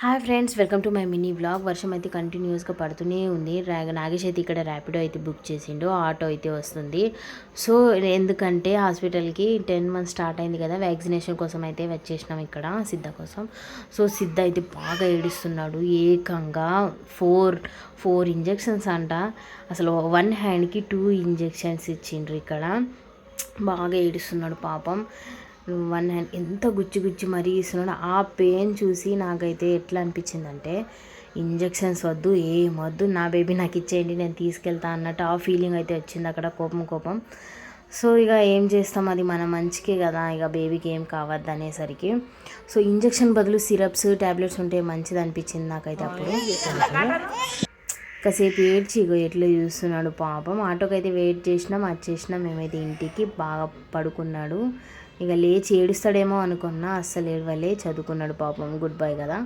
Hi friends, welcome to my mini vlog. వర్షం అయితే కంటిన్యూస్గా పడుతూనే ఉంది. నాగేష్ అయితే ఇక్కడ ర్యాపిడో అయితే బుక్ చేసిండు, ఆటో అయితే వస్తుంది. సో ఎందుకంటే హాస్పిటల్కి 10 months స్టార్ట్ అయింది కదా, వ్యాక్సినేషన్ కోసం అయితే వచ్చేసినాం ఇక్కడ సిద్ధ కోసం. సో సిద్ధ అయితే బాగా ఏడుస్తున్నాడు. ఏకంగా ఫోర్ ఇంజెక్షన్స్ అంట. అసలు 1 హ్యాండ్కి 2 ఇంజెక్షన్స్ ఇచ్చిండ్రు ఇక్కడ. బాగా ఏడుస్తున్నాడు పాపం. 1 హ్యాండ్ ఎంత గుచ్చి మరీ ఇస్తున్నాడు. ఆ పెయిన్ చూసి నాకైతే ఎట్లా అనిపించిందంటే, ఇంజెక్షన్స్ వద్దు, ఏం వద్దు, నా బేబీ నాకు ఇచ్చేయండి, నేను తీసుకెళ్తా అన్నట్టు ఆ ఫీలింగ్ అయితే వచ్చింది అక్కడ. కోపం. సో ఇక ఏం చేస్తాం, అది మన మంచికే కదా, ఇక బేబీకి ఏం కావద్దు అనేసరికి సో ఇంజెక్షన్ బదులు సిరప్స్ ట్యాబ్లెట్స్ ఉంటే మంచిది అనిపించింది నాకైతే అప్పుడు. కాసేపు ఏడ్చి ఇగో ఎట్లా చూస్తున్నాడు పాపం. ఆటోకి అయితే వెయిట్ చేసినాం, వచ్చేసినాం మేమైతే ఇంటికి. బాగా పడుకున్నాడు. ఇక లేచి ఏడుస్తాడేమో అనుకున్నా, అస్సలు ఏడవలే, చదువుకున్నాడు పాపం. గుడ్ బై కదా.